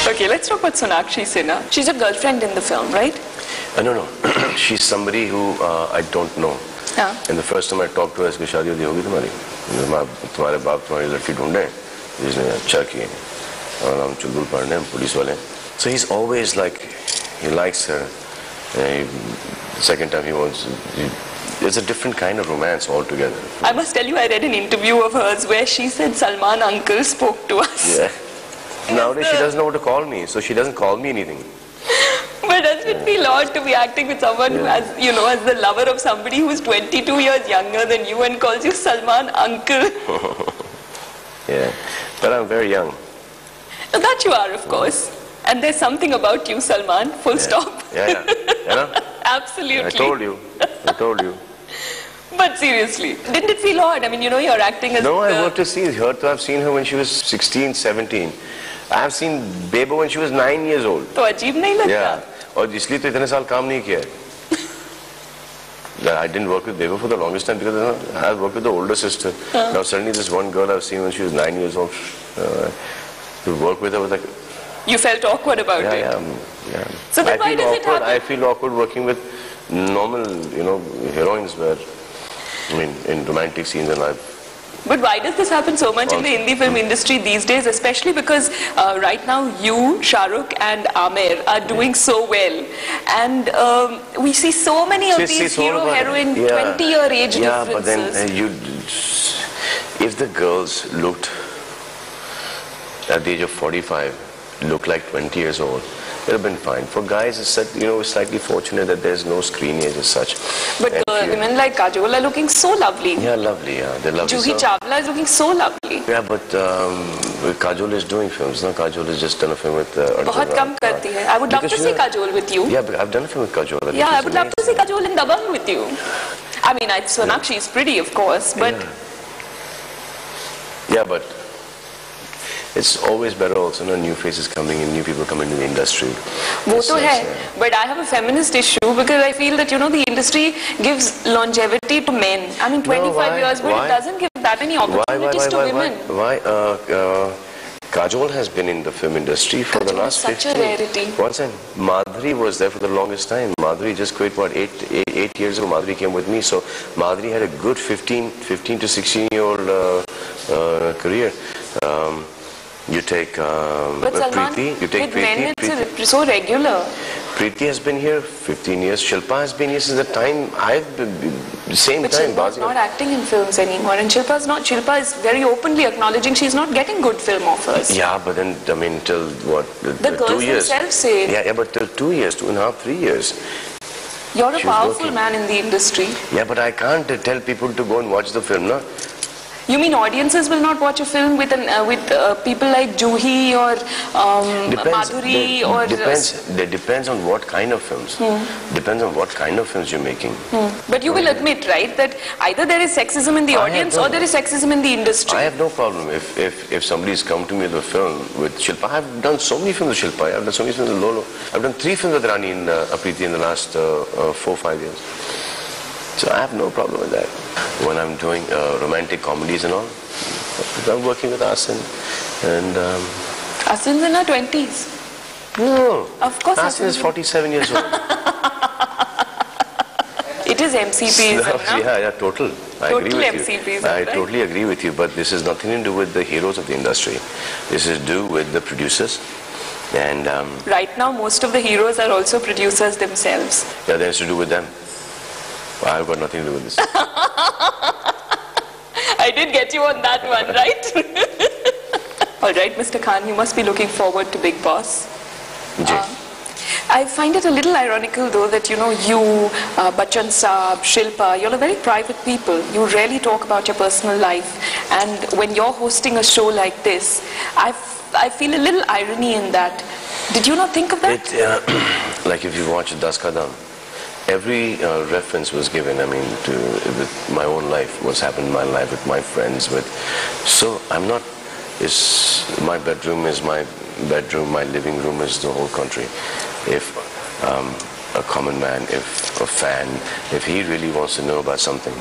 Okay, let's talk about Sonakshi Sinha. She's a girlfriend in the film, right? No. She's somebody who I don't know. Yeah. And the first time I talked to her, I said, "Shaadi hodi hogi tumhari? तुम्हारे बाप तुम्हारी लड़की ढूंढे जिसने अच्छा किए और हम चुलबुल पढ़ने हम पुलिस वाले." So he's always like, he likes her. The second time he wants, it's a different kind of romance altogether. I must tell you, I read an interview of hers where she said Salman uncle spoke to us. Yeah. Nowadays she doesn't know what to call me, so she doesn't call me anything. But doesn't it feel odd to be acting with someone who has, you know, as the lover of somebody who's 22 years younger than you and calls you Salman uncle? Yeah, but I'm very young. Now that you are, of course. And there's something about you, Salman, full stop. Yeah. You know? Absolutely. I told you. But seriously, didn't it feel odd? I mean, you know, you're acting as... No, I worked to see her. I've seen her when she was 16, 17. I've seen Bebo when she was 9 years old. तो अजीब नहीं लगता? Yeah. और इसलिए तो इतने साल काम नहीं किया. I didn't work with Bebo for the longest time because I worked with the older sister. Now suddenly this one girl I've seen when she was 9 years old. To work with her was like... You felt awkward about it? Yeah. So then why does it happen? I feel awkward working with normal, you know, heroines where, I mean, in romantic scenes and life. But why does this happen so much in the Hindi film industry these days? Especially because right now you, Shah Rukh and Aamir are doing so well. And we see so many of these hero-heroine 20-year age differences. Yeah, but then if the girls looked at the age of 45, look like 20 years old, it would have been fine. For guys, it's, you know, slightly fortunate that there's no screen age as such. But women like Kajol are looking so lovely. Yeah, lovely, yeah. They're lovely. Juhi Chawla is looking so lovely. Yeah, but Kajol is doing films, no? Kajol has just done a film with... बहुत कम करती है. I would love to see Kajol with you. Yeah, but I've done a film with Kajol. Yeah, I would love to see Kajol in Dabang with you. I mean, Sonakshi is pretty, of course, but... Yeah, but... It's always better also, you know, new faces coming in, new people coming into the industry. वो तो है, but I have a feminist issue because I feel that, you know, the industry gives longevity to men. I mean, 25 years, but it doesn't give that many opportunities to women. Why? Kajol has been in the film industry for the last 15 years. Such a rarity. Once and Madhuri was there for the longest time. Madhuri just quit, what, 8 years ago. Madhuri came with me, so Madhuri had a good 15 to 16-year-old career. You take Preeti, you take with men it's so regular. Preeti has been here 15 years. Shilpa has been here since the time I've been, same but time. Shilpa's not acting in films anymore, and Shilpa is very openly acknowledging she's not getting good film offers. Yeah, but then, I mean, till what, the girls 2 years. themselves say. Yeah, but till 2 years, 2.5, 3 years. You're a powerful man in the industry. Yeah, but I can't tell people to go and watch the film, no? You mean audiences will not watch a film with people like Juhi or Madhuri or... Depends on what kind of films. Depends on what kind of films you're making. But you will admit, right, that either there is sexism in the audience or there is sexism in the industry. I have no problem if somebody's come to me with a film with Shilpa. I've done so many films with Shilpa. I've done so many films with Lolo. I've done 3 films with Rani and Preeti in the last 4-5 years. So I have no problem with that. When I'm doing romantic comedies and all, I'm working with Asin. And Asin's in her 20s. No. Of course. Asin is 47 years old. It is MCPs. Yeah, total. I agree with you. MCPs. I totally agree with you. But this has nothing to do with the heroes of the industry. This is to do with the producers. And right now, most of the heroes are also producers themselves. Yeah, that has to do with them. I've got nothing to do with this. I did get you on that one, right? All right, Mr. Khan, you must be looking forward to Big Boss. I find it a little ironical, though, that, you know, you, Bachchan Saab, Shilpa, you're a very private people. You rarely talk about your personal life. And when you're hosting a show like this, I feel a little irony in that. Did you not think of that? Like if you watch Das Ka Dam, every reference was given, I mean, to with my own life, what's happened in my life, with my friends, so I'm not, my bedroom is my bedroom, my living room is the whole country. If a common man, if a fan, if he really wants to know about something,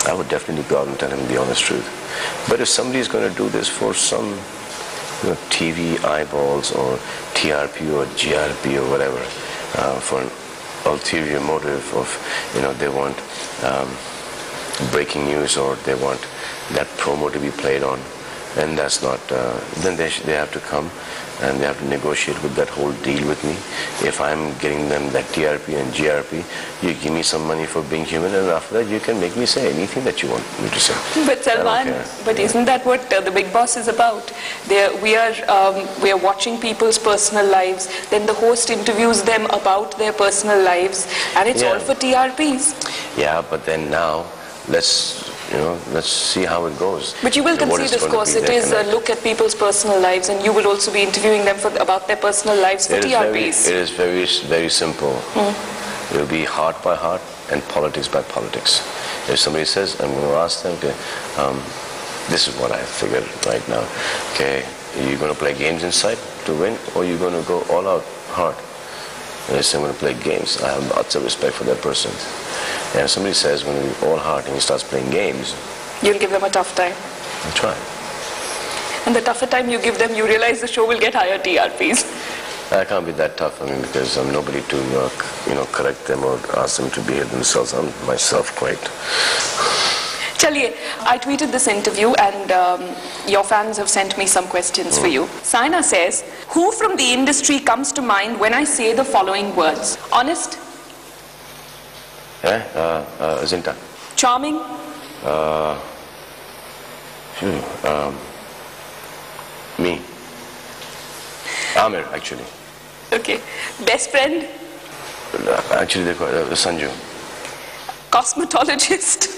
I would definitely go out and tell him the honest truth. But if somebody's going to do this for some TV eyeballs or TV TRP or GRP or whatever for an ulterior motive of, they want breaking news, or they want that promo to be played on, and that's not, then they have to come and they have to negotiate with that whole deal with me. If I'm getting them that TRP and GRP, you give me some money for being human, and after that you can make me say anything that you want me to say. But Salman, isn't that what the Big Boss is about? We are watching people's personal lives, then the host interviews them about their personal lives, and it's all for TRPs. Yeah, but then now, let's see how it goes. But you will concede, of course, it is a look at people's personal lives, and you will also be interviewing them about their personal lives for TRPs. It is very, very simple. It will be heart by heart and politics by politics. If somebody says, I'm going to ask them, okay, this is what I figured right now. Okay, are you going to play games inside to win, or are you going to go all out hard? And I say, I'm going to play games. I have lots of respect for that person. And if somebody says, when we're all hard, and he starts playing games, you'll give them a tough time. I'll try. And the tougher time you give them, you realize the show will get higher TRPs. I can't be that tough, because I'm nobody to, correct them or ask them to behave themselves. I'm myself quite. Chaliye, I tweeted this interview, and your fans have sent me some questions for you. Saina says, who from the industry comes to mind when I say the following words? Honest? Zinta. Charming? Me. Amir, actually. Okay. Best friend? Actually, Sanju. Cosmetologist?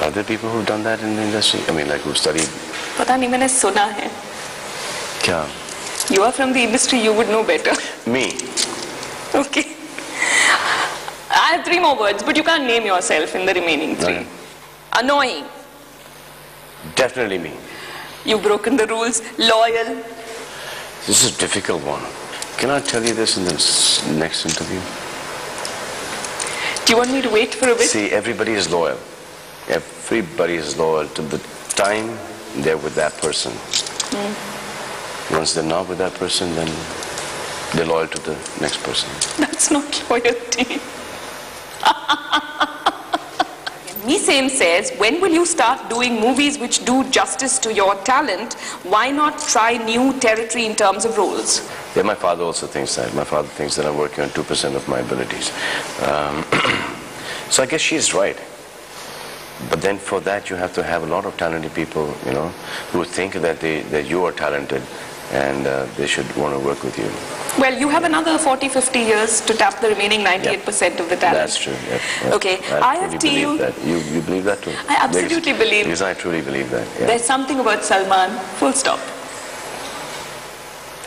Are there people who've done that in the industry? Who've studied? Pata nahi, maine suna hai. Kya? You are from the industry, you would know better. Me. Okay. I have 3 more words, but you can't name yourself in the remaining 3. Okay. Annoying. Definitely me. You've broken the rules. Loyal. This is a difficult one. Can I tell you this in the next interview? Do you want me to wait for a bit? See, everybody is loyal. Everybody is loyal to the time they're with that person. Once they're not with that person, then they're loyal to the next person. That's not loyalty. Same says, when will you start doing movies which do justice to your talent? Why not try new territory in terms of roles? Yeah, my father also thinks that. My father thinks that I'm working on 2% of my abilities. So I guess she's right. But then for that you have to have a lot of talented people, who think that you are talented, and they should want to work with you. Well, you have another 40-50 years to tap the remaining 98% of the talent. That's true. Yep. Okay, I have to you. That. You believe that too? I absolutely believe. Because I truly believe that. Yeah. There's something about Salman. Full stop.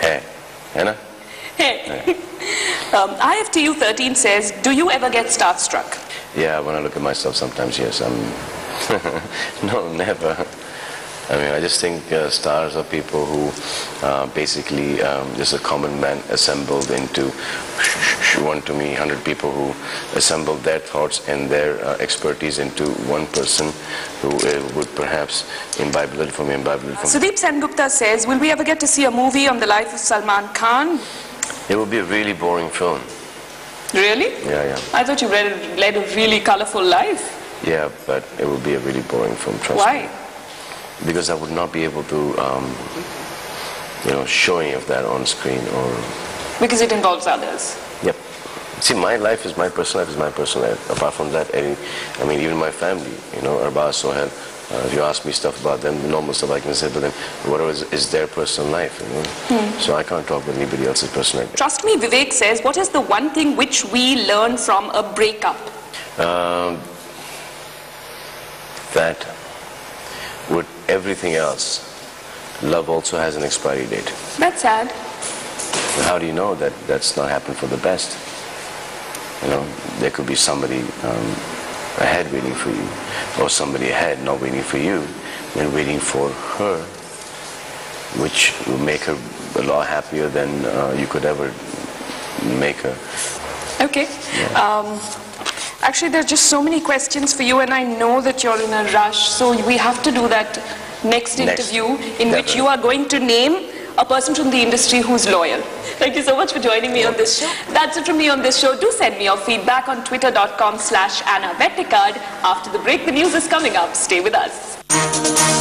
Hey, Anna. Hey. IFTU 13 says, do you ever get starstruck? Yeah, when I look at myself sometimes, yes. No, never. I just think stars are people who basically just a common man assembled into 100 people who assembled their thoughts and their expertise into one person who would perhaps imbibe a little from me, imbibe a little from me. Sudeep Sengupta says, will we ever get to see a movie on the life of Salman Khan? It would be a really boring film. Really? Yeah. I thought you led a really colorful life. Yeah, but it would be a really boring film, trust me. Why? Because I would not be able to, show any of that on screen, or... Because it involves others. Yep. See, my life is my personal life, is my personal life. Apart from that, even my family, Arbaz, Sohail, if you ask me stuff about them, the normal stuff I can say, but then whatever is their personal life, So I can't talk with anybody else's personal life. Trust me, Vivek says, what is the one thing which we learn from a breakup? That with everything else, love also has an expiry date. That's sad. But how do you know that that's not happened for the best? There could be somebody ahead waiting for you, or somebody ahead not waiting for you, and waiting for her, which will make her a lot happier than you could ever make her. Okay. Yeah. Actually, there are just so many questions for you, and I know that you're in a rush, so we have to do that next interview in which you are going to name a person from the industry who's loyal. Thank you so much for joining me on this show. That's it from me on this show. Do send me your feedback on twitter.com/Anna Vettikad. After the break, the news is coming up. Stay with us.